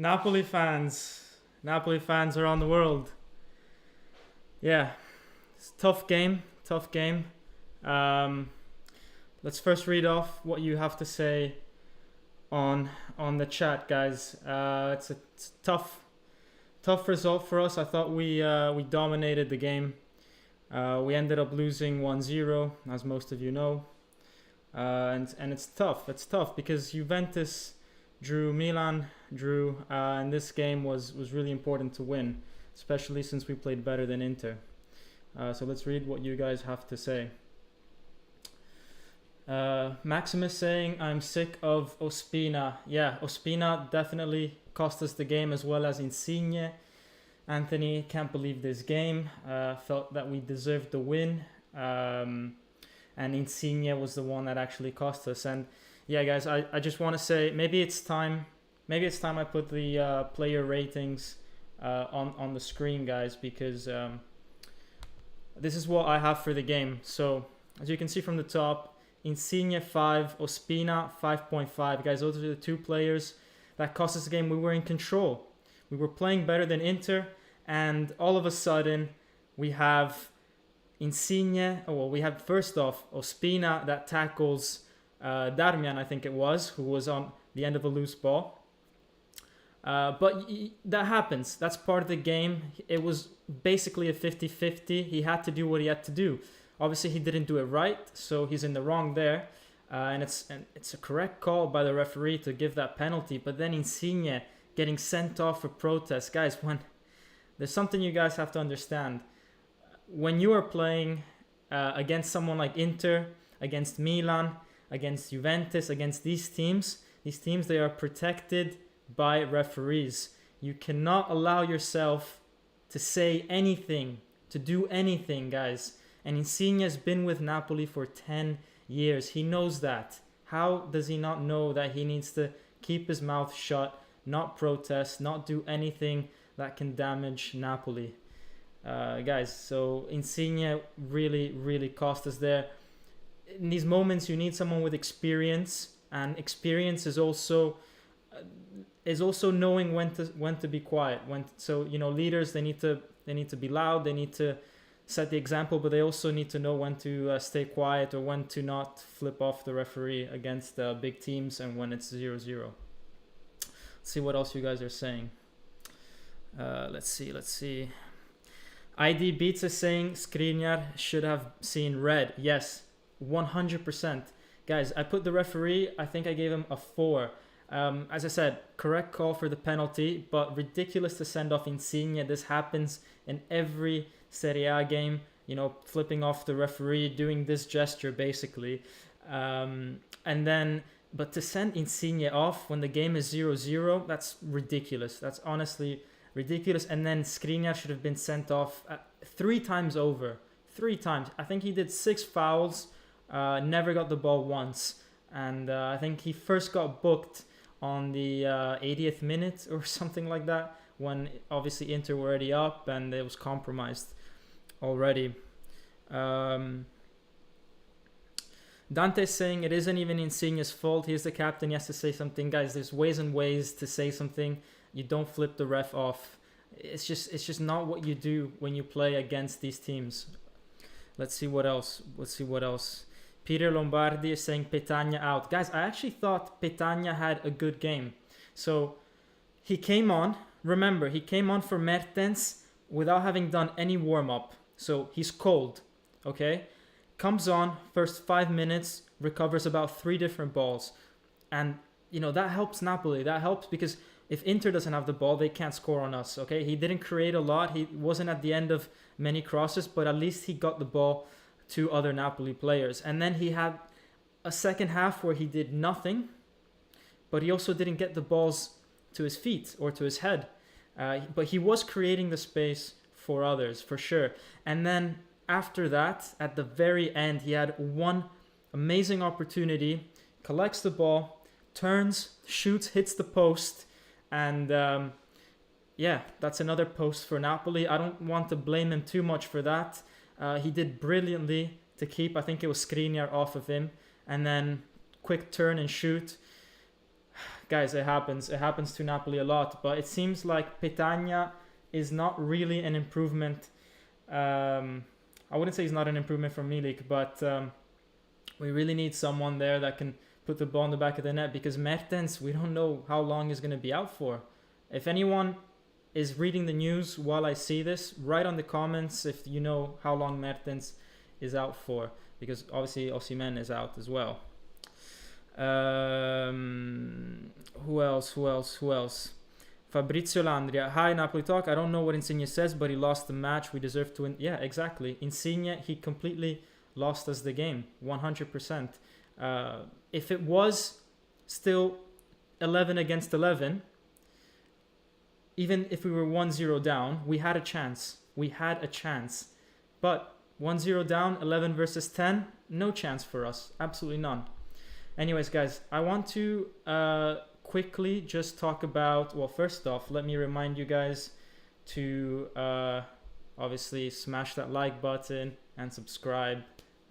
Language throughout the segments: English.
Napoli fans. Napoli fans around the world. Yeah, it's a tough game. Tough game. Um, let's first read off what you have to say on the chat, guys. It's a tough result for us. I thought we dominated the game. We ended up losing 1-0, as most of you know. And it's tough. It's tough because Juventus drew, Milan drew, and this game was really important to win, especially since we played better than Inter. So let's read what you guys have to say. Maximus saying, I'm sick of Ospina. Yeah, Ospina definitely cost us the game, as well as Insigne. Anthony, can't believe this game. Felt that we deserved the win. And Insigne was the one that actually cost us. And yeah, guys, I just want to say maybe it's time I put the player ratings on the screen, guys, because this is what I have for the game. So as you can see from the top, Insigne 5, Ospina 5.5. Guys, those are the two players that cost us the game. We were in control. We were playing better than Inter, and all of a sudden we have Insigne. Oh, well, we have first off Ospina that tackles Darmian, I think it was, who was on the end of a loose ball. But that happens. That's part of the game. It was basically a 50-50. He had to do what he had to do. Obviously, he didn't do it right, so he's in the wrong there. And it's a correct call by the referee to give that penalty. But then Insigne getting sent off for protest. Guys, when there's something you guys have to understand. When you are playing against someone like Inter, against Milan, against Juventus, against these teams, they are protected by referees. You cannot allow yourself to say anything, to do anything, guys. And Insigne has been with Napoli for 10 years. He knows that. How does he not know that he needs to keep his mouth shut, not protest, not do anything that can damage Napoli? Guys, so Insigne really cost us there. In these moments, you need someone with experience, and experience is also knowing when to be quiet. So leaders, they need to be loud. They need to set the example, but they also need to know when to stay quiet or when to not flip off the referee against big teams and when it's 0-0. Let's see what else you guys are saying. Let's see. ID Beats is saying Skriniar should have seen red. Yes, 100%. Guys, I put the referee, I think I gave him a 4. As I said, correct call for the penalty, but ridiculous to send off Insigne. This happens in every Serie A game, flipping off the referee, doing this gesture basically. But to send Insigne off when the game is 0-0, that's ridiculous. That's honestly ridiculous. And then Skriniar should have been sent off 3 times over. 3 times. I think he did 6 fouls, never got the ball once. And I think he first got booked on the 80th minute or something like that, when obviously Inter were already up and it was compromised already. Dante's saying it isn't even Insigne's fault. He's the captain. He has to say something. Guys, there's ways and ways to say something. You don't flip the ref off. It's just not what you do when you play against these teams. Let's see what else. Peter Lombardi is saying Petagna out. Guys, I actually thought Petagna had a good game. So he came on. Remember, he came on for Mertens without having done any warm-up. So he's cold, okay? Comes on, first 5 minutes, recovers about 3 different balls. And, that helps Napoli. That helps because if Inter doesn't have the ball, they can't score on us, okay? He didn't create a lot. He wasn't at the end of many crosses, but at least he got the ball to other Napoli players. And then he had a second half where he did nothing, but he also didn't get the balls to his feet or to his head. But he was creating the space for others, for sure. And then after that, at the very end, he had one amazing opportunity, collects the ball, turns, shoots, hits the post, and that's another post for Napoli. I don't want to blame him too much for that. He did brilliantly to keep, I think it was Skriniar off of him, and then quick turn and shoot. guys, it happens. It happens to Napoli a lot, but it seems like Petagna is not really an improvement. I wouldn't say he's not an improvement from Milik, but we really need someone there that can put the ball in the back of the net, because Mertens, we don't know how long he's going to be out for. If anyone is reading the news while I see this, write on the comments if you know how long Mertens is out for, because obviously Osimhen is out as well. Who else? Fabrizio Landria. Hi, Napoli Talk. I don't know what Insigne says, but he lost the match. We deserve to win. Yeah, exactly. Insigne, he completely lost us the game. 100%. If it was still 11 against 11, even if we were 1-0 down, we had a chance. But 1-0 down, 11 versus 10, no chance for us. Absolutely none. Anyways, guys, I want to quickly just talk about, well, first off, let me remind you guys to obviously smash that like button and subscribe.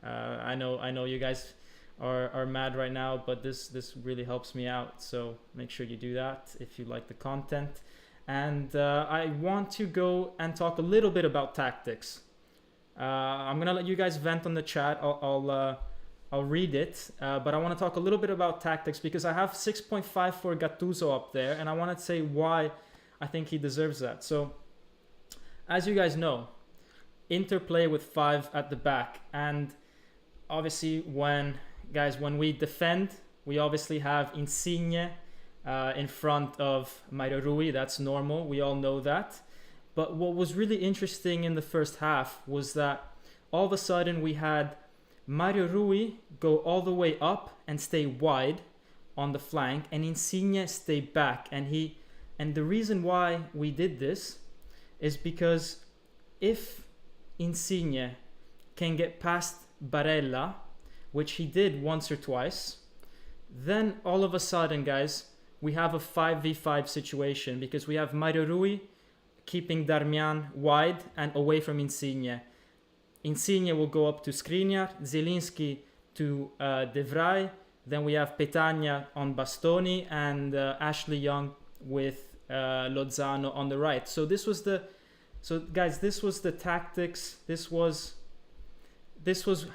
I know you guys are mad right now, but this really helps me out, so make sure you do that if you like the content. And I want to go and talk a little bit about tactics. I'm gonna let you guys vent on the chat. I'll read it, but I want to talk a little bit about tactics, because I have 6.5 for Gattuso up there, and I want to say why I think he deserves that. So, as you guys know, Inter play with 5 at the back, and obviously when we defend, we obviously have Insigne in front of Mario Rui. That's normal, we all know that. But what was really interesting in the first half was that all of a sudden we had Mario Rui go all the way up and stay wide on the flank, and Insigne stay back. And the reason why we did this is because if Insigne can get past Barella, which he did once or twice, then all of a sudden, guys, we have a 5v5 situation, because we have Mario Rui keeping Darmian wide and away from Insigne. Insigne will go up to Skriniar, Zielinski to De Vrij. Then we have Petagna on Bastoni, and Ashley Young with Lozano on the right. So guys, this was the tactics. This was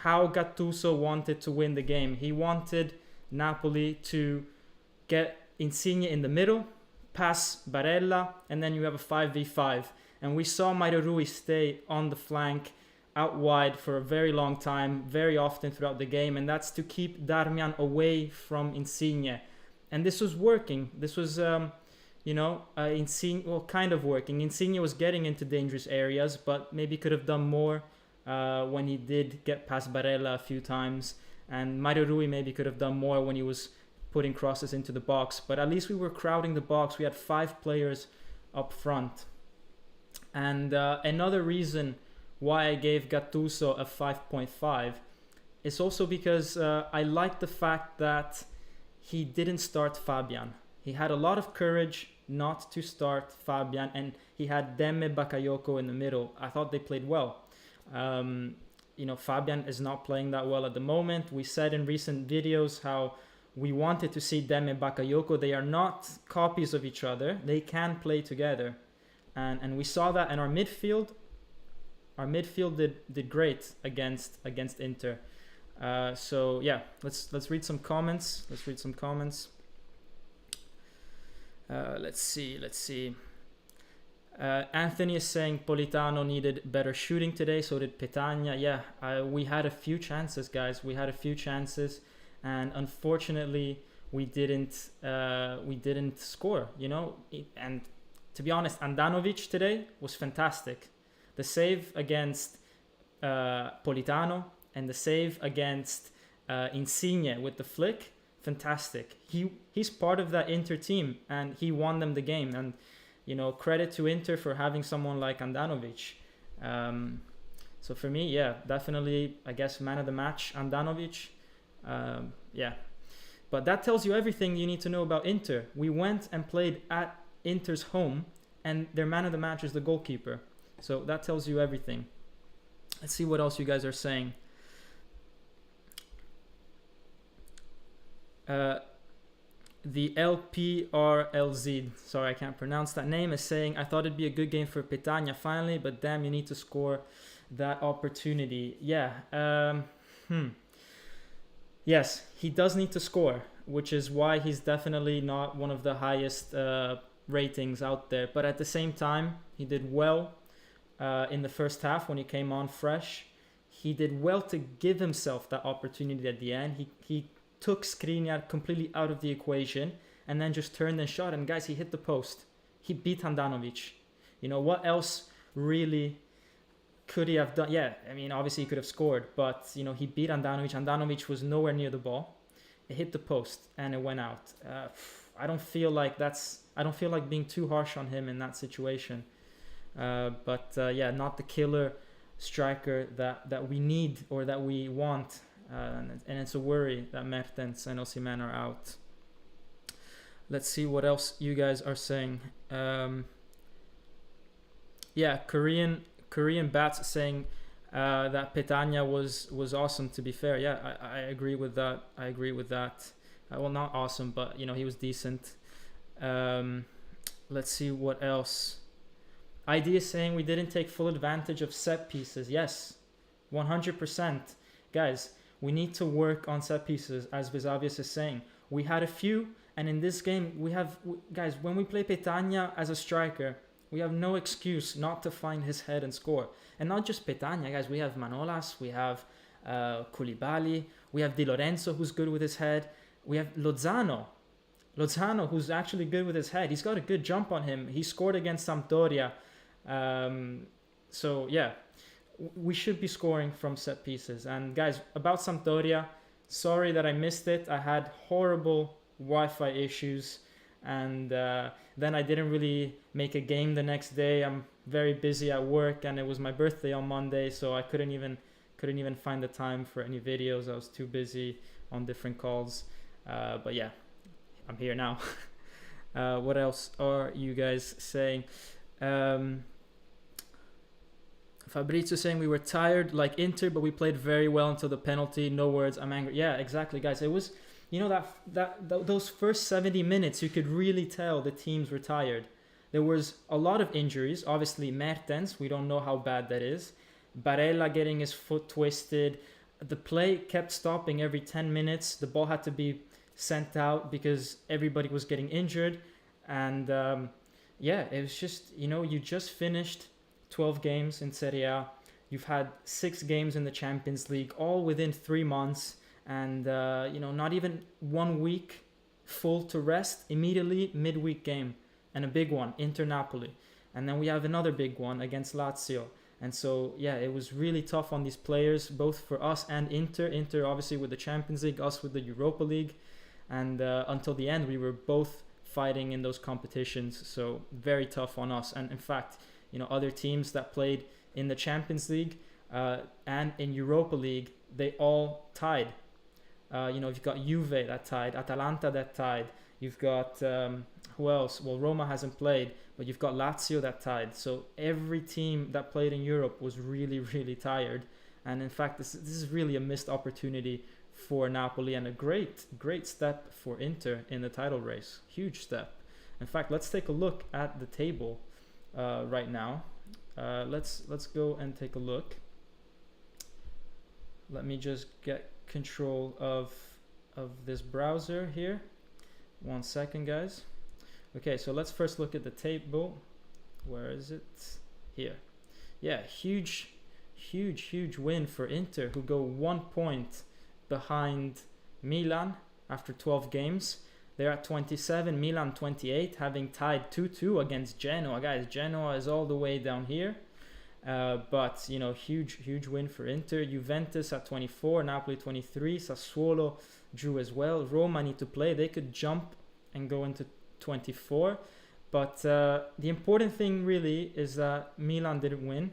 how Gattuso wanted to win the game. He wanted Napoli to get Insigne in the middle, pass Barella, and then you have a 5v5. And we saw Mario Rui stay on the flank out wide for a very long time, very often throughout the game, and that's to keep Darmian away from Insigne. And this was working. This was, Insigne, well, kind of working. Insigne was getting into dangerous areas, but maybe could have done more when he did get past Barella a few times. And Mario Rui maybe could have done more when he was putting crosses into the box. But at least we were crowding the box. We had 5 players up front. And another reason why I gave Gattuso a 5.5 is also because I like the fact that he didn't start Fabian. He had a lot of courage not to start Fabian, and he had Demme Bakayoko in the middle. I thought they played well. Fabian is not playing that well at the moment. We said in recent videos how we wanted to see Demme Bakayoko. They are not copies of each other. They can play together. And we saw that in our midfield. Our midfield did great against Inter. So yeah, let's read some comments. Let's see. Anthony is saying Politano needed better shooting today. So did Petagna. Yeah, we had a few chances, guys. We had a few chances, and unfortunately we didn't score. And to be honest, Andanovic today was fantastic. The save against Politano and the save against Insigne with the flick, fantastic. He's part of that Inter team, and he won them the game. And credit to Inter for having someone like Andanovic. So for me, yeah, definitely, I guess, man of the match, Andanovic. Yeah, but that tells you everything you need to know about Inter. We went and played at Inter's home, and their man of the match is the goalkeeper. So that tells you everything. Let's see what else you guys are saying. The LPRLZ, sorry, I can't pronounce that name, is saying, I thought it'd be a good game for Petagna finally, but damn, you need to score that opportunity. Yeah. Yes, he does need to score, which is why he's definitely not one of the highest ratings out there. But at the same time, he did well in the first half when he came on fresh. He did well to give himself that opportunity at the end. He took Skriniar completely out of the equation and then just turned and shot. And guys, he hit the post. He beat Handanovic. You know, what else really could he have done? Yeah, I mean, obviously he could have scored, but, you know, he beat Handanovic. Handanovic was nowhere near the ball. It hit the post and it went out. I don't feel like being too harsh on him in that situation. But not the killer striker that we need or that we want. And it's a worry that Mertens and Osimhen are out. Let's see what else you guys are saying. Korean Bats saying that Petagna was awesome, to be fair. Yeah, I agree with that. Well, not awesome, but, you know, he was decent. Let's see what else. Idea saying we didn't take full advantage of set pieces. Yes, 100%. Guys, we need to work on set pieces, as Visavius is saying. We had a few, and in this game, guys, when we play Petagna as a striker, we have no excuse not to find his head and score. And not just Petagna, guys. We have Manolas, we have Koulibaly, we have Di Lorenzo, who's good with his head. We have Lozano, who's actually good with his head. He's got a good jump on him. He scored against Sampdoria. So, yeah, we should be scoring from set pieces. And, guys, about Sampdoria, sorry that I missed it. I had horrible Wi-Fi issues. And then I didn't really make a game the next day. I'm very busy at work, and it was my birthday on Monday, so I couldn't even find the time for any videos. I was too busy on different calls. But yeah, I'm here now. What else are you guys saying? Fabrizio saying we were tired like Inter, but we played very well until the penalty. No words. I'm angry. Yeah, exactly, guys. It was. You know, those first 70 minutes, you could really tell the teams were tired. There was a lot of injuries. Obviously, Mertens, we don't know how bad that is. Barella getting his foot twisted. The play kept stopping every 10 minutes. The ball had to be sent out because everybody was getting injured. And it was just, you know, you just finished 12 games in Serie A. You've had 6 games in the Champions League, all within 3 months. And, not even 1 week full to rest. Immediately, midweek game. And a big one, Inter Napoli. And then we have another big one against Lazio. And so, yeah, it was really tough on these players, both for us and Inter. Inter, obviously, with the Champions League, us with the Europa League. And until the end, we were both fighting in those competitions. So, very tough on us. And, in fact, you know, other teams that played in the Champions League and in Europa League, they all tied. You've got Juve that tied, Atalanta that tied. You've got, who else? Well, Roma hasn't played, but you've got Lazio that tied. So every team that played in Europe was really, really tired. And in fact, this is really a missed opportunity for Napoli and a great step for Inter in the title race. Huge step. In fact, let's take a look at the table right now. Let's go and take a look. Let me just get control of this browser here. 1 second, guys. Okay, so let's first look at the table. Where is it? Here. Yeah, huge win for Inter, who go 1 point behind Milan after 12 games. They're at 27, Milan 28, having tied 2-2 against Genoa. Guys, Genoa is all the way down here. But, you know, huge win for Inter. Juventus at 24, Napoli 23, Sassuolo drew as well. Roma need to play. They could jump and go into 24. But the important thing really is that Milan didn't win.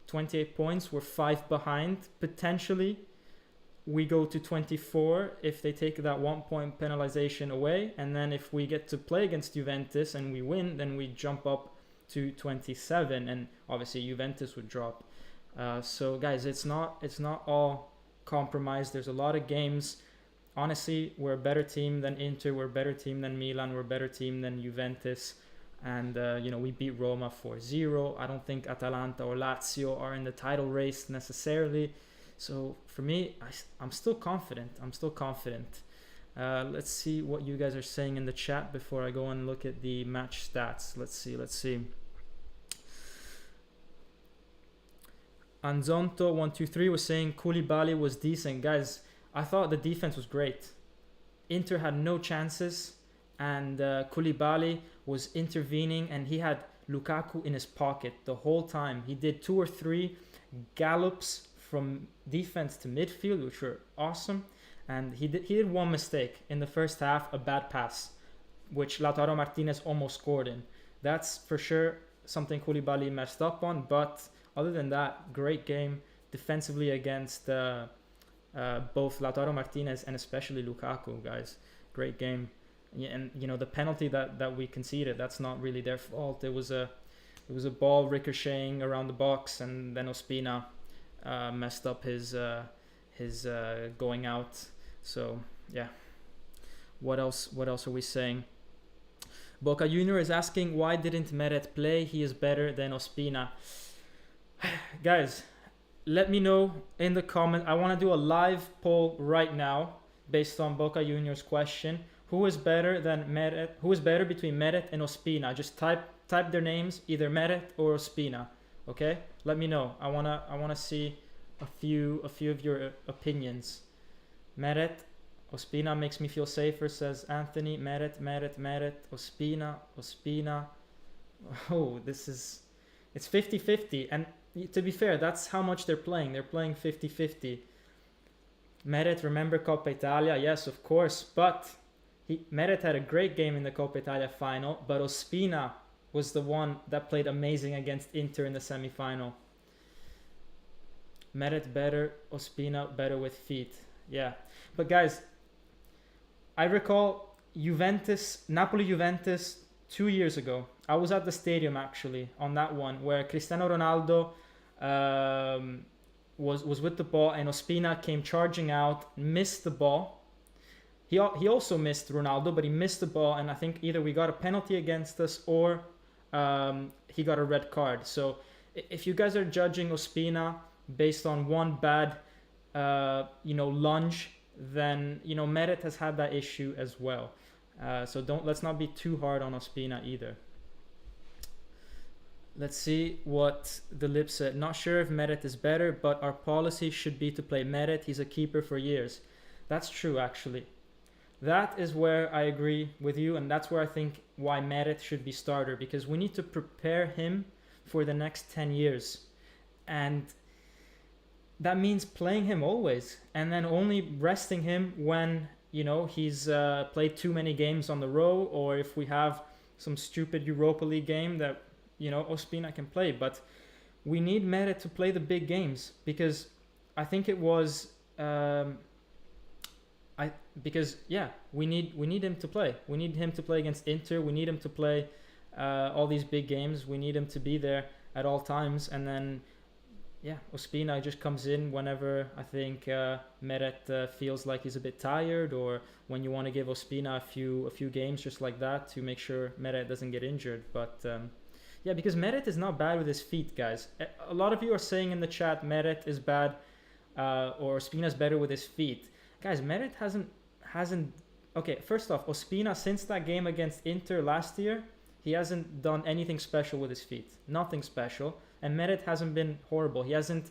28 points, we're 5 behind. Potentially, we go to 24 if they take that 1 point penalization away. And then if we get to play against Juventus and we win, then we jump up to 27, and obviously Juventus would drop. So guys, it's not all compromised. There's a lot of games honestly, we're a better team than Inter, we're a better team than Milan, we're a better team than Juventus. And, we beat Roma 4-0. I don't think Atalanta or Lazio are in the title race necessarily. So for me, I'm still confident. Let's see what you guys are saying in the chat before I go and look at the match stats. Let's see. Anzonto123 was saying Koulibaly was decent. Guys, I thought the defense was great. Inter had no chances, and Koulibaly was intervening, and he had Lukaku in his pocket the whole time. He did 2 or 3 gallops from defense to midfield, which were awesome. And he did one mistake in the first half, a bad pass, which Lautaro Martinez almost scored in. That's for sure something Koulibaly messed up on, but other than that, great game defensively against both Lautaro Martinez and especially Lukaku, guys. Great game. Yeah, and the penalty that we conceded, that's not really their fault. It was a ball ricocheting around the box, and then Ospina messed up his going out. So yeah. What else are we saying? Boca Junior is asking, why didn't Meret play? He is better than Ospina. Guys, let me know in the comment. I want to do a live poll right now based on Boca Junior's question. Who is better than Meret? Who is better between Meret and Ospina? Just type their names, either Meret or Ospina. Okay? Let me know. I wanna see a few of your opinions. Meret, Ospina makes me feel safer, says Anthony. Meret, Ospina. Oh, it's 50-50. And to be fair, that's how much they're playing. They're playing 50-50. Meret, remember Coppa Italia? Yes, of course. But Meret had a great game in the Coppa Italia final, but Ospina was the one that played amazing against Inter in the semi-final. Meret better, Ospina better with feet. Yeah. But guys, I recall Napoli-Juventus 2 years ago. I was at the stadium actually on that one where Cristiano Ronaldo was with the ball and Ospina came charging out, missed the ball. He also missed Ronaldo, but he missed the ball, and I think either we got a penalty against us or he got a red card. So if you guys are judging Ospina based on one bad lunge, then Meret has had that issue as well. So let's not be too hard on Ospina either. Let's see what the lip said. Not sure if Meret is better, but our policy should be to play Meret. He's a keeper for years. That's true, actually. That is where I agree with you, and that's where I think why Meret should be starter, because we need to prepare him for the next 10 years. And that means playing him always, and then only resting him when, he's played too many games on the row, or if we have some stupid Europa League game that, Ospina can play. But we need Meret to play the big games, because I think it was... we need him to play. We need him to play against Inter. We need him to play all these big games. We need him to be there at all times. And then, Ospina just comes in whenever I think Meret feels like he's a bit tired, or when you want to give Ospina a few games just like that to make sure Meret doesn't get injured. But because Meret is not bad with his feet, guys. A lot of you are saying in the chat Meret is bad or Ospina's better with his feet. Guys, Meret hasn't. Okay, first off, Ospina, since that game against Inter last year, he hasn't done anything special with his feet. Nothing special. And Meret hasn't been horrible. He hasn't,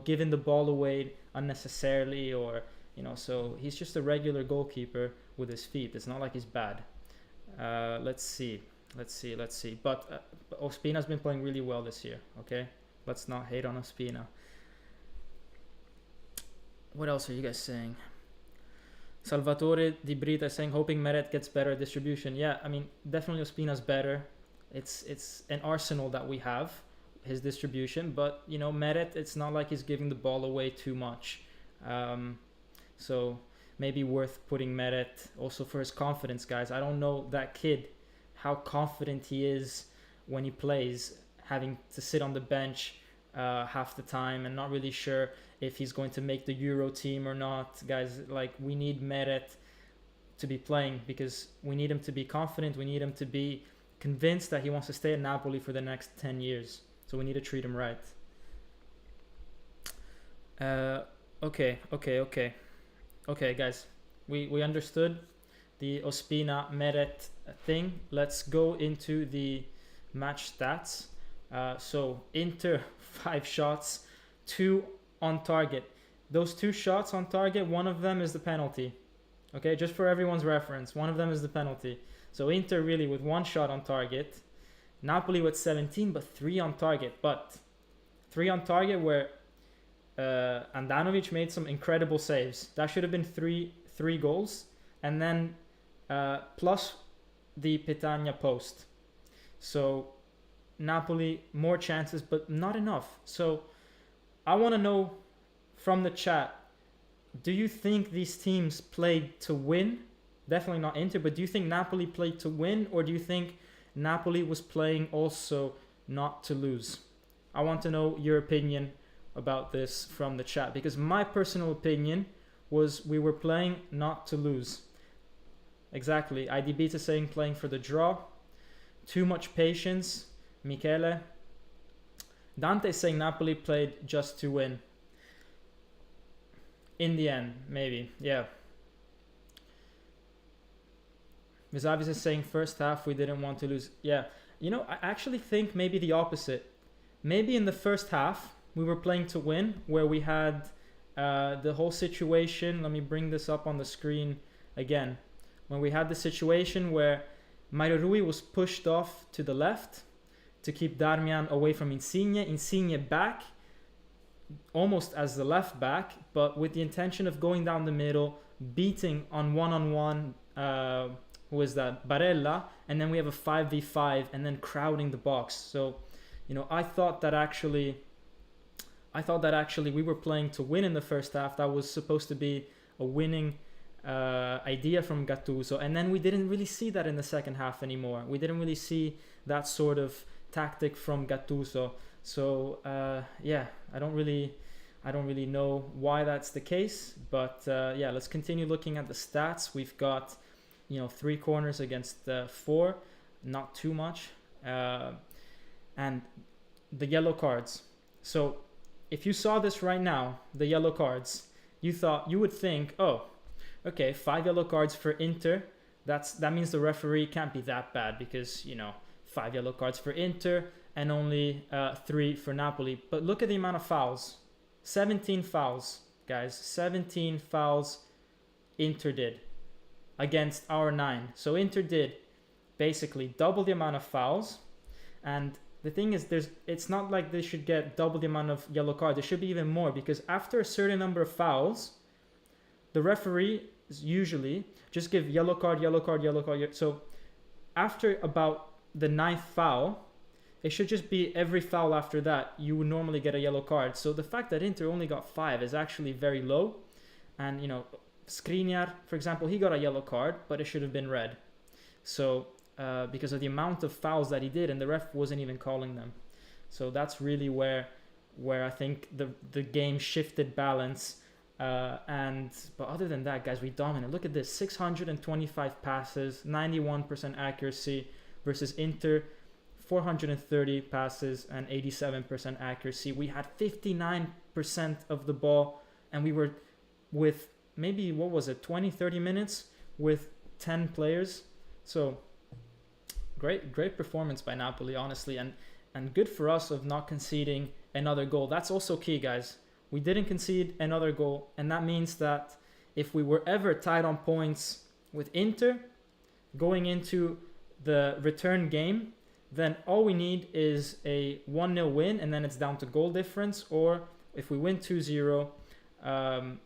given the ball away unnecessarily, or, so he's just a regular goalkeeper with his feet. It's not like he's bad. Let's see. But Ospina's been playing really well this year, okay? Let's not hate on Ospina. What else are you guys saying? Salvatore Di Brita is saying, hoping Meret gets better distribution. Yeah, I mean, definitely Ospina's better. It's an arsenal that we have, his distribution. But, Meret, it's not like he's giving the ball away too much. So maybe worth putting Meret also for his confidence, guys. I don't know that kid, how confident he is when he plays, having to sit on the bench half the time and not really sure if he's going to make the Euro team or not. Guys, like, we need Meret to be playing because we need him to be confident. We need him to be convinced that he wants to stay at Napoli for the next 10 years. So we need to treat him right. Okay, guys. We understood the Ospina Meret thing. Let's go into the match stats. So Inter 5 shots, 2 on target. Those 2 shots on target, one of them is the penalty. Okay, just for everyone's reference, one of them is the penalty. So Inter really with 1 shot on target. Napoli with 17, but 3 on target. But 3 on target where Andanovic made some incredible saves. That should have been three goals. And then plus the Petagna post. So Napoli, more chances, but not enough. So I want to know from the chat, do you think these teams played to win? Definitely not Inter, but do you think Napoli played to win, or do you think Napoli was playing also not to lose? I want to know your opinion about this from the chat, because my personal opinion was we were playing not to lose. Exactly. IDB is saying playing for the draw. Too much patience. Michele. Dante is saying Napoli played just to win. In the end, maybe. Yeah. Vizavis is saying first half we didn't want to lose. Yeah. You know, I actually think maybe the opposite. Maybe in the first half we were playing to win, where we had the whole situation. Let me bring this up on the screen again. When we had the situation where Mario Rui was pushed off to the left to keep Darmian away from Insigne. Insigne back, almost as the left back, but with the intention of going down the middle, beating on one-on-one, who is that? Barella, and then we have a 5v5 and then crowding the box. So, you know, I thought that actually we were playing to win in the first half. That was supposed to be a winning idea from Gattuso, and then we didn't really see that in the second half anymore. We didn't really see that sort of tactic from Gattuso. So yeah, I don't really know why that's the case, but yeah, let's continue looking at the stats. We've got, you know, 3 corners against 4, not too much, and the yellow cards. So if you saw this right now, the yellow cards, you would think, oh, okay, 5 yellow cards for Inter. That means the referee can't be that bad, because, you know, 5 yellow cards for Inter and only 3 for Napoli. But look at the amount of fouls. 17 fouls, guys. 17 fouls Inter did against our 9. So Inter did basically double the amount of fouls. And the thing is, it's not like they should get double the amount of yellow cards. There should be even more, because after a certain number of fouls, the referee usually just give yellow card, yellow card, yellow card. So after about the 9th foul, it should just be every foul after that you would normally get a yellow card. So the fact that Inter only got 5 is actually very low. And, you know, Skriniar, for example, he got a yellow card, but it should have been red. So because of the amount of fouls that he did, and the ref wasn't even calling them. So that's really where I think the game shifted balance. But other than that, guys, we dominate. Look at this: 625 passes, 91% accuracy, versus Inter 430 passes and 87% accuracy. We had 59% of the ball, and we were with maybe, what was it, 20-30 minutes with 10 players. So great performance by Napoli, honestly, and good for us of not conceding another goal. That's also key, guys. We didn't concede another goal, and that means that if we were ever tied on points with Inter going into the return game, then all we need is a 1-0 win, and then it's down to goal difference. Or if we win 2-0,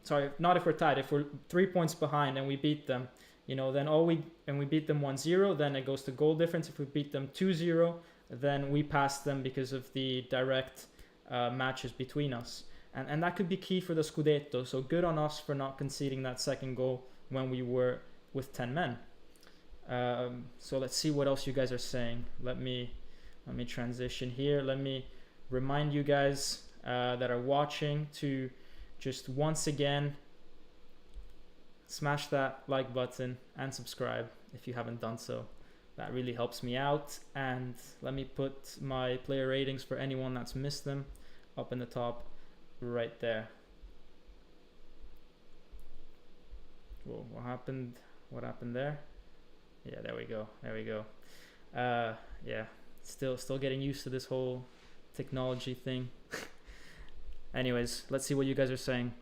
sorry, not if we're tied, if we're 3 points behind and we beat them, you know, then we beat them 1-0, then it goes to goal difference. If we beat them 2-0, then we pass them because of the direct matches between us. And that could be key for the Scudetto. So good on us for not conceding that second goal when we were with 10 men. So let's see what else you guys are saying. Let me transition here. Let me remind you guys that are watching to just once again smash that like button and subscribe if you haven't done so. That really helps me out. And let me put my player ratings for anyone that's missed them up in the top right there. Whoa, what happened there? Yeah, there we go. Yeah, still getting used to this whole technology thing. Anyways, let's see what you guys are saying.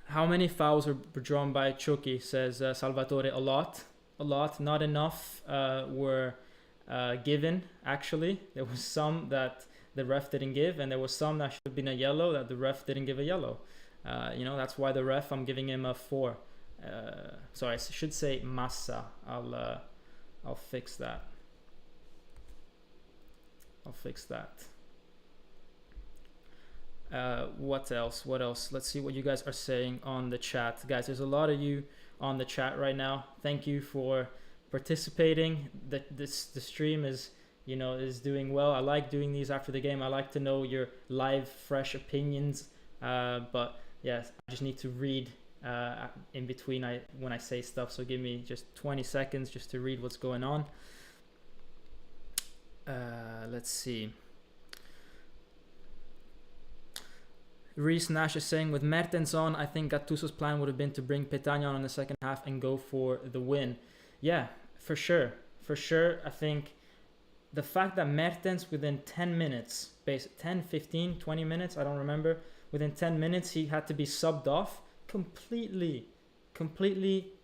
How many fouls were drawn by Chucky, says Salvatore? A lot. Not enough were given, actually. There was some that the ref didn't give, and there was some that should have been a yellow that the ref didn't give a yellow. That's why the ref, I'm giving him a 4. Sorry, I should say Massa. I'll fix that. What else? Let's see what you guys are saying on the chat. Guys, there's a lot of you on the chat right now. Thank you for participating. The stream is doing well. I like doing these after the game. I like to know your live, fresh opinions. But yes, I just need to read in between when I say stuff. So give me just 20 seconds just to read what's going on. Let's see. Reese Nash is saying, with Mertens on, I think Gattuso's plan would have been to bring Petagna on in the second half and go for the win. Yeah, for sure. I think the fact that Mertens within 10 minutes, 10, 15, 20 minutes, I don't remember, within 10 minutes he had to be subbed off, completely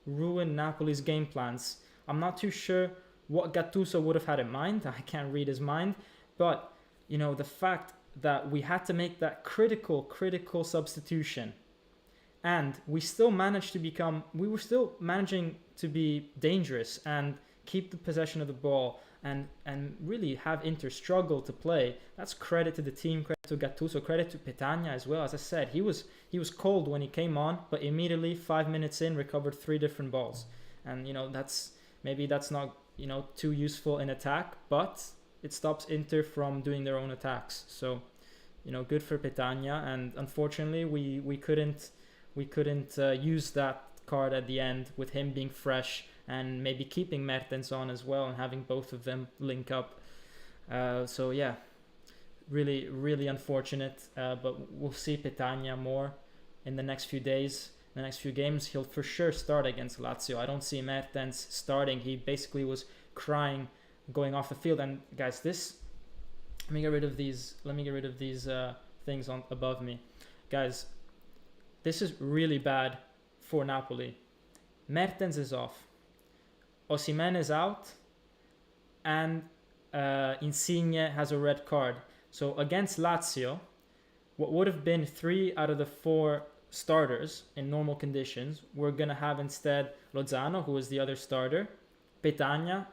ruined Napoli's game plans. I'm not too sure what Gattuso would have had in mind. I can't read his mind. But, the fact that we had to make that critical substitution, and we were still managing to be dangerous and keep the possession of the ball and really have Inter struggle to play. That's credit to the team, credit to Gattuso, credit to Petagna as well. As I said, he was cold when he came on, but immediately 5 minutes in recovered 3 different balls. And that's not too useful in attack, but it stops Inter from doing their own attacks. So, good for Petagna. And unfortunately, we couldn't use that card at the end with him being fresh and maybe keeping Mertens on as well and having both of them link up. So yeah, really unfortunate. But we'll see Petagna more in the next few days. The next few games, he'll for sure start against Lazio. I don't see Mertens starting. He basically was crying going off the field. And guys, let me get rid of these things on above me. Guys, this is really bad for Napoli. Mertens is off, Osimhen is out, and Insigne has a red card. So against Lazio, what would have been 3 out of the 4 starters in normal conditions, we're going to have instead Lozano, who is the other starter, Petagna,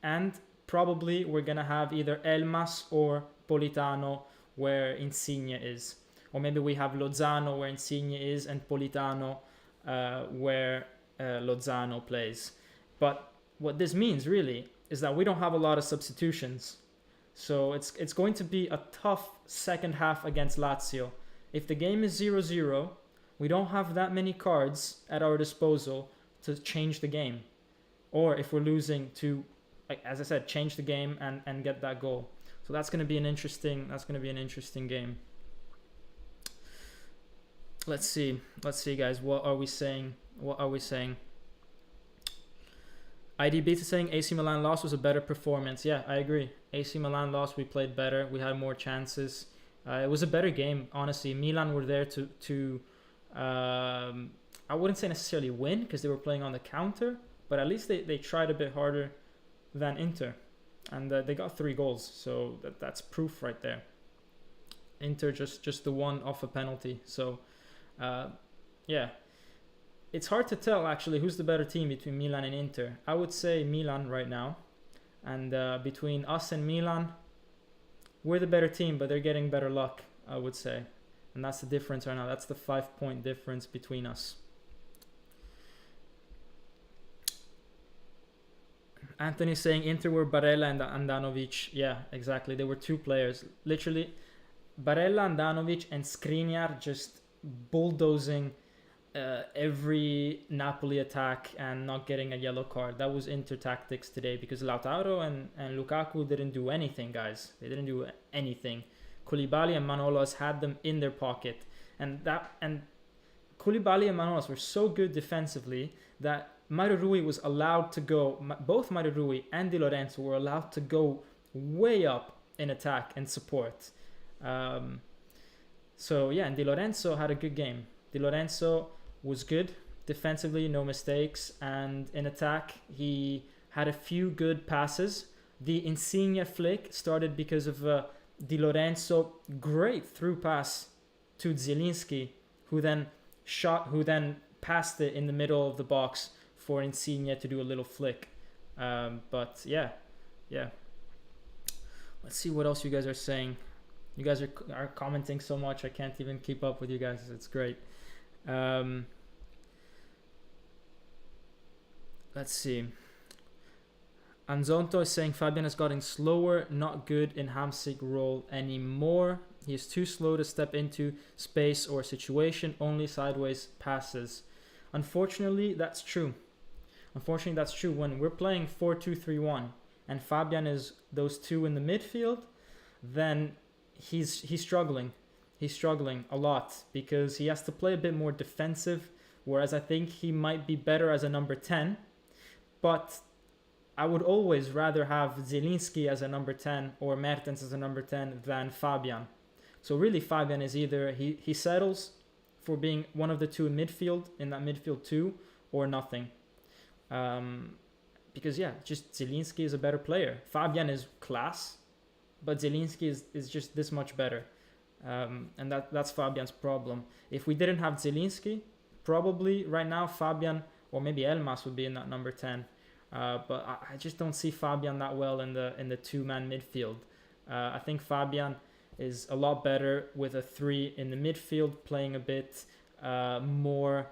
and probably we're going to have either Elmas or Politano where Insigne is. Or maybe we have Lozano where Insigne is and Politano where Lozano plays. But what this means really is that we don't have a lot of substitutions. So it's going to be a tough second half against Lazio. If the game is 0-0, we don't have that many cards at our disposal to change the game. Or if we're losing, to, as I said, change the game and get that goal. So that's going to be an interesting game. Let's see guys, what are we saying? IDB is saying AC Milan loss was a better performance. Yeah, I agree. AC Milan lost, we played better, we had more chances. It was a better game, honestly. Milan were there to I wouldn't say necessarily win because they were playing on the counter, but at least they tried a bit harder than Inter. And they got 3 goals, so that's proof right there. Inter just the one off a penalty. So, yeah. It's hard to tell, actually, who's the better team between Milan and Inter. I would say Milan right now. And between us and Milan, we're the better team, but they're getting better luck, I would say. And that's the difference right now. That's the 5-point difference between us. Anthony saying Inter were Barella and Andanovic. Yeah, exactly. They were two players. Literally, Barella, Andanovic, and Skriniar just bulldozing every Napoli attack and not getting a yellow card. That was Inter tactics today, because Lautaro and Lukaku didn't do anything, guys. They didn't do anything. Koulibaly and Manolas had them in their pocket, and Koulibaly and Manolas were so good defensively that Mario Rui was allowed to go. Both Mario Rui and Di Lorenzo were allowed to go way up in attack and support. So yeah, and Di Lorenzo had a good game. Di Lorenzo was good defensively, no mistakes, and in attack he had a few good passes. The Insigne flick started because of Di Lorenzo great through pass to Zielinski, who then passed it in the middle of the box for Insigne to do a little flick. But yeah. Let's see what else you guys are saying. You guys are commenting so much, I can't even keep up with you guys. It's great. Let's see. Anzonto is saying Fabian is getting slower, not good in Hamsik role anymore. He is too slow to step into space or situation, only sideways passes. Unfortunately, that's true. When we're playing 4-2-3-1 and Fabian is those two in the midfield, then he's struggling. He's struggling a lot because he has to play a bit more defensive, whereas I think he might be better as a number 10. But I would always rather have Zielinski as a number 10 or Mertens as a number 10 than Fabian. So really Fabian is either he settles for being one of the two in midfield, in that midfield two, or nothing. Because yeah, just Zielinski is a better player. Fabian is class, but Zielinski is just this much better. And that's Fabian's problem. If we didn't have Zielinski, probably right now Fabian or maybe Elmas would be in that number 10. But I just don't see Fabian that well in the two-man midfield. I think Fabian is a lot better with a 3 in the midfield, playing a bit more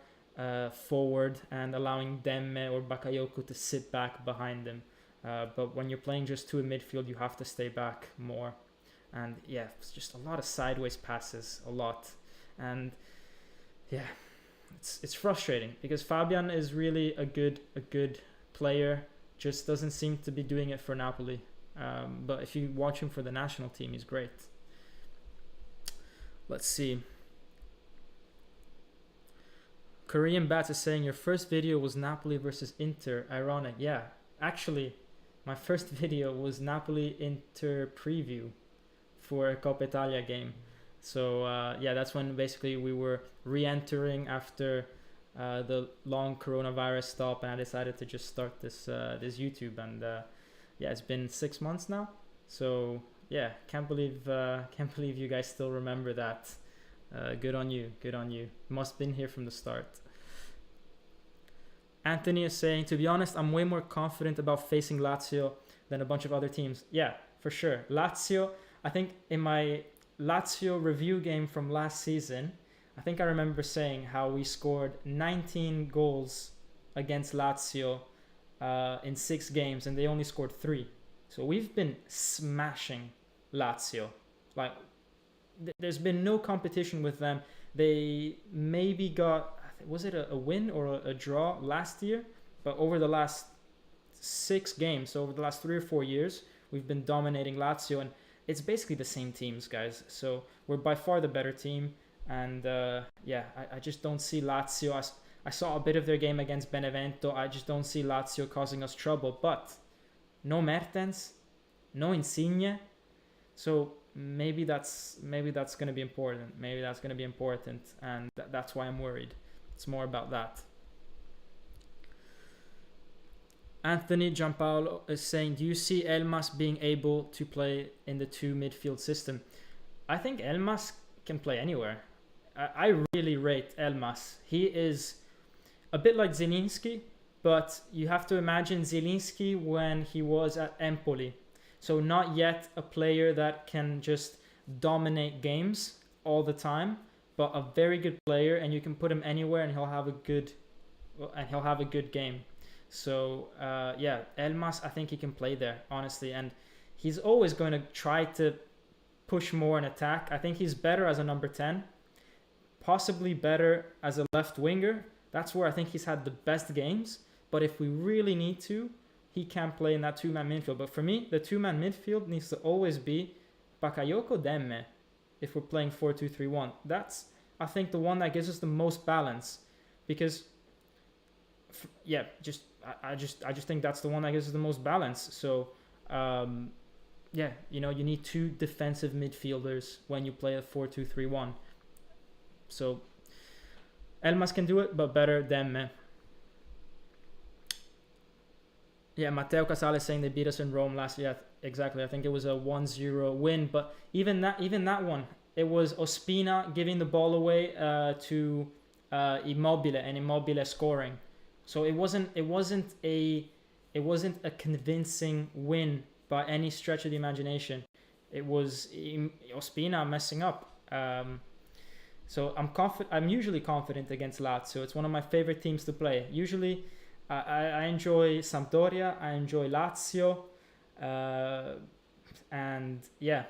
forward and allowing Demme or Bakayoko to sit back behind him. But when you're playing just 2 in midfield, you have to stay back more. And yeah, it's just a lot of sideways passes, a lot. And yeah, it's frustrating because Fabian is really a good player, just doesn't seem to be doing it for Napoli. But if you watch him for the national team, he's great. Let's see. Korean Bats is saying your first video was Napoli versus Inter. Ironic. Yeah, actually, my first video was Napoli Inter preview for a Coppa Italia game. So yeah, that's when basically we were re-entering after the long coronavirus stop, and I decided to just start this YouTube. And yeah, it's been 6 months now. So yeah, can't believe you guys still remember that. Good on you. Must have been here from the start. Anthony is saying, to be honest, I'm way more confident about facing Lazio than a bunch of other teams. Yeah, for sure. Lazio, I think in my Lazio review game from last season, I think I remember saying how we scored 19 goals against Lazio in 6 games, and they only scored 3. So we've been smashing Lazio. Like, there's been no competition with them. They maybe got, was it a win or a draw last year? But over the last 6 games, so over the last 3 or 4 years, we've been dominating Lazio, and it's basically the same teams, guys. So we're by far the better team. And yeah, I just don't see Lazio. I saw a bit of their game against Benevento. I just don't see Lazio causing us trouble. But no Mertens, no Insigne. So maybe that's going to be important. And that's why I'm worried. It's more about that. Anthony Giampaolo is saying, do you see Elmas being able to play in the 2 midfield system? I think Elmas can play anywhere. I really rate Elmas. He is a bit like Zielinski, but you have to imagine Zielinski when he was at Empoli. So not yet a player that can just dominate games all the time, but a very good player, and you can put him anywhere and he'll have a good game. So yeah, Elmas, I think he can play there, honestly, and he's always going to try to push more in attack. I think he's better as a number 10, possibly better as a left winger. That's where I think he's had the best games. But if we really need to, he can play in that two-man midfield. But for me, the two-man midfield needs to always be Bakayoko Demme if we're playing 4-2-3-1. That's, I think, the one that gives us the most balance. Because, yeah, I just think that's the one that gives us the most balance. So, yeah, you know, you need two defensive midfielders when you play a 4-2-3-1. So, Elmas can do it, but better Demme. Yeah, Matteo Casale saying they beat us in Rome last year. Exactly. I think it was a 1-0 win. But even that one, it was Ospina giving the ball away to Immobile, and Immobile scoring. So it wasn't a convincing win by any stretch of the imagination. It was Ospina messing up. So I'm usually confident against Lazio. It's one of my favorite teams to play. Usually, I enjoy Sampdoria. I enjoy Lazio, and yeah,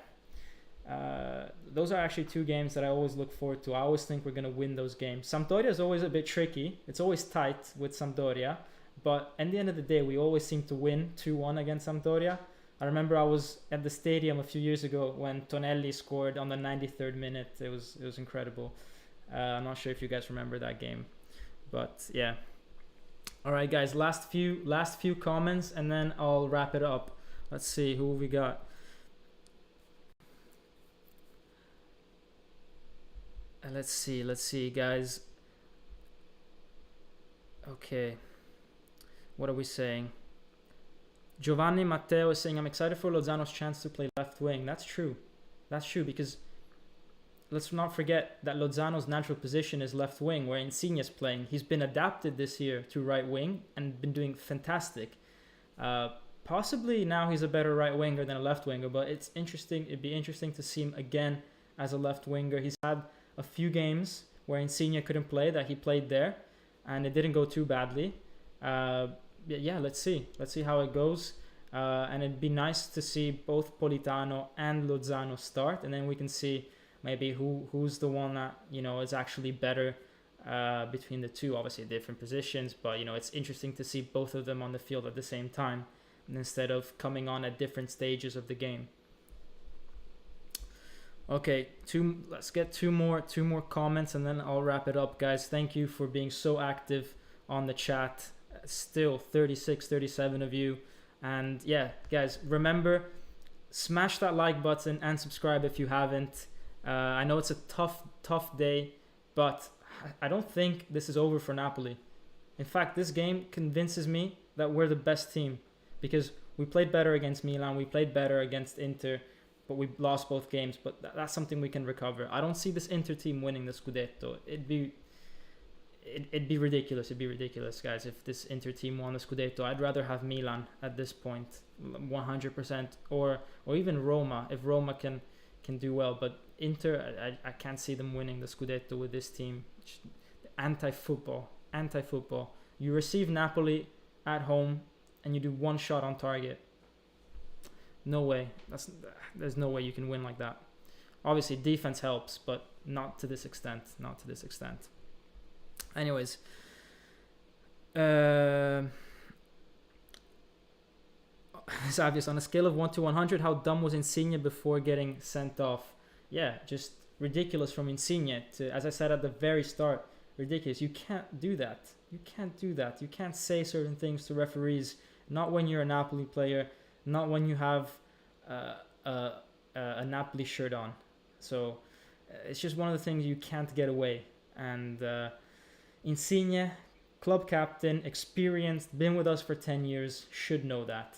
those are actually two games that I always look forward to. I always think we're gonna win those games. Sampdoria is always a bit tricky. It's always tight with Sampdoria, but at the end of the day, we always seem to win 2-1 against Sampdoria. I remember I was at the stadium a few years ago when Tonelli scored on the 93rd minute. It was incredible. I'm not sure if you guys remember that game, but yeah. All right, guys. Last few comments, and then I'll wrap it up. Let's see who we got. Let's see, guys. Okay, what are we saying? Giovanni Matteo is saying, I'm excited for Lozano's chance to play left wing. That's true because let's not forget that Lozano's natural position is left wing, where Insigne's playing. He's been adapted this year to right wing and been doing fantastic. Possibly now he's a better right winger than a left winger, but it's interesting. It'd be interesting to see him again as a left winger. He's had a few games where Insigne couldn't play that he played there, and it didn't go too badly. Yeah, let's see how it goes. And it'd be nice to see both Politano and Lozano start, and then we can see maybe who's the one that, you know, is actually better between the two. Obviously different positions, but you know, it's interesting to see both of them on the field at the same time, and instead of coming on at different stages of the game. Okay, let's get two more comments, and then I'll wrap it up, guys. Thank you for being so active on the chat. Still 37 of you. And yeah, guys, remember, smash that like button and subscribe if you haven't. I know it's a tough day, but I don't think this is over for Napoli. In fact, this game convinces me that we're the best team, because we played better against Milan, we played better against Inter, but we lost both games. But that's something we can recover. I don't see this Inter team winning the Scudetto. It'd be ridiculous. It'd be ridiculous, guys, if this Inter team won the Scudetto. I'd rather have Milan at this point, 100%, or even Roma, if Roma can do well. But Inter, I can't see them winning the Scudetto with this team. Anti-football. You receive Napoli at home, and you do one shot on target. No way. There's no way you can win like that. Obviously, defense helps, but not to this extent. Anyways, it's obvious. On a scale of 1 to 100, how dumb was Insigne before getting sent off? Yeah, just ridiculous from Insigne to, as I said at the very start, ridiculous. You can't do that. You can't say certain things to referees. Not when you're a Napoli player. Not when you have a Napoli shirt on. So it's just one of the things you can't get away. And Insigne, club captain, experienced, been with us for 10 years, should know that.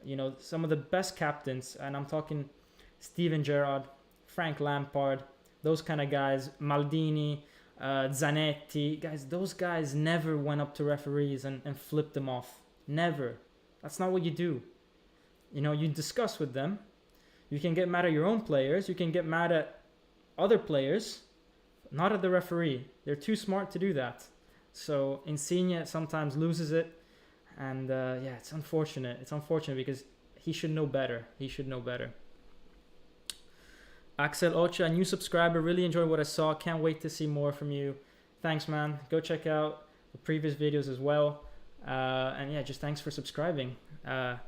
You know, some of the best captains, and I'm talking Steven Gerrard, Frank Lampard, those kind of guys, Maldini, Zanetti, guys, those guys never went up to referees and flipped them off. Never. That's not what you do. You know, you discuss with them. You can get mad at your own players. You can get mad at other players, not at the referee. They're too smart to do that. So Insigne sometimes loses it, and yeah, it's unfortunate. It's unfortunate because he should know better. He should know better. Axel Ocha, a new subscriber. Really enjoyed what I saw. Can't wait to see more from you. Thanks, man. Go check out the previous videos as well. And yeah, just thanks for subscribing. The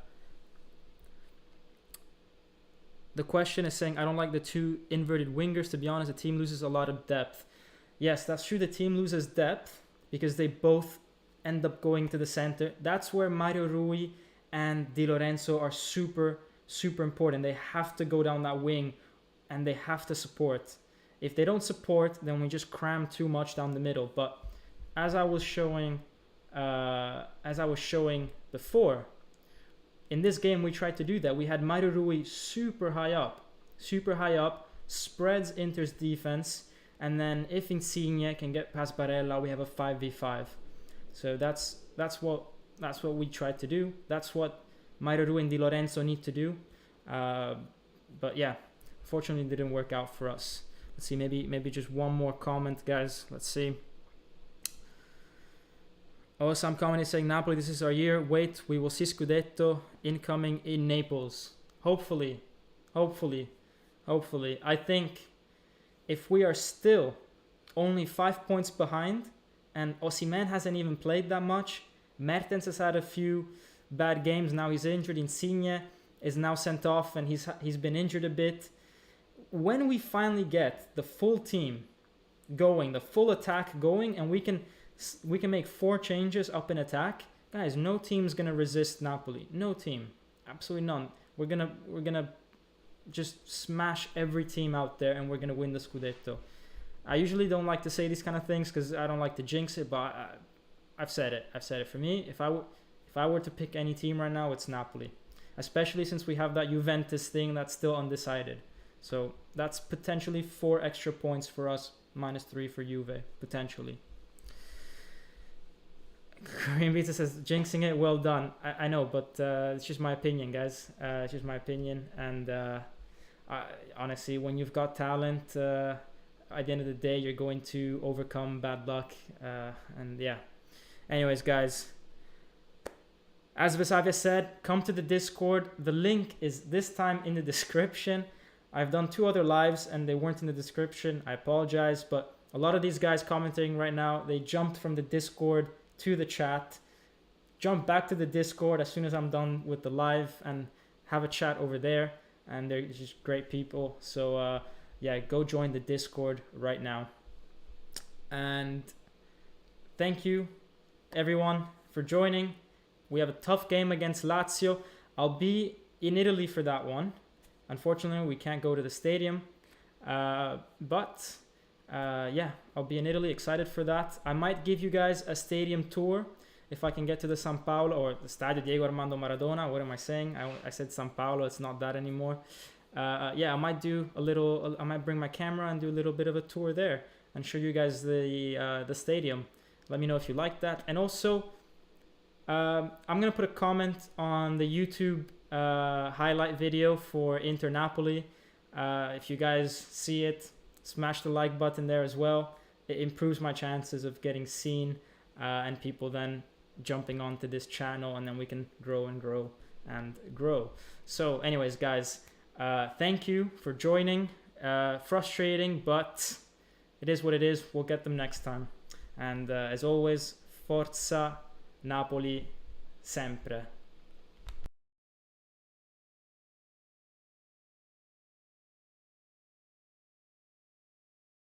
question is saying, I don't like the two inverted wingers. To be honest, the team loses a lot of depth. Yes, that's true. The team loses depth because they both end up going to the center. That's where Mario Rui and Di Lorenzo are super, super important. They have to go down that wing and they have to support. If they don't support, then we just cram too much down the middle. But as I was showing before, in this game we tried to do that. We had Mario Rui super high up, spreads Inter's defense, and then if Insigne can get past Barella, we have a 5v5. So that's what we tried to do. That's what Mario Rui and Di Lorenzo need to do. But yeah, fortunately it didn't work out for us. Let's see, maybe just one more comment, guys. Let's see. Oh, some comment is saying, Napoli, this is our year. Wait, we will see Scudetto incoming in Naples. Hopefully. I think if we are still only 5 points behind and Osimhen hasn't even played that much, Mertens has had a few bad games. Now he's injured. Insigne is now sent off and he's been injured a bit. When we finally get the full team going, the full attack going, and we can make 4 changes up in attack, guys, no team's gonna resist Napoli. No team, absolutely none. We're gonna just smash every team out there, and we're gonna win the Scudetto. I usually don't like to say these kind of things because I don't like to jinx it, but I've said it. For me, if I were to pick any team right now, it's Napoli, especially since we have that Juventus thing that's still undecided. So that's potentially 4 extra points for us, -3 for Juve, potentially. Korean Pizza says, jinxing it, well done. I know, but it's just my opinion, guys. It's just my opinion. And honestly, when you've got talent, at the end of the day, you're going to overcome bad luck. And yeah. Anyways, guys, as Vesavia said, come to the Discord. The link is this time in the description. I've done 2 other lives and they weren't in the description. I apologize, but a lot of these guys commenting right now, they jumped from the Discord to the chat, jump back to the Discord as soon as I'm done with the live and have a chat over there, and they're just great people. So yeah, go join the Discord right now. And thank you everyone for joining. We have a tough game against Lazio. I'll be in Italy for that one. Unfortunately, we can't go to the stadium, but yeah, I'll be in Italy, excited for that. I might give you guys a stadium tour if I can get to the San Paolo or the Stadio Diego Armando Maradona. What am I saying? I said San Paolo, it's not that anymore. Yeah, I might do a little, I might bring my camera and do a little bit of a tour there and show you guys the stadium. Let me know if you like that. And also, I'm gonna put a comment on the YouTube highlight video for Inter Napoli. If you guys see it, smash the like button there as well. It improves my chances of getting seen and people then jumping onto this channel, and then we can grow and grow and grow. So anyways, guys, thank you for joining. Frustrating, but it is what it is. We'll get them next time. And as always, Forza Napoli sempre.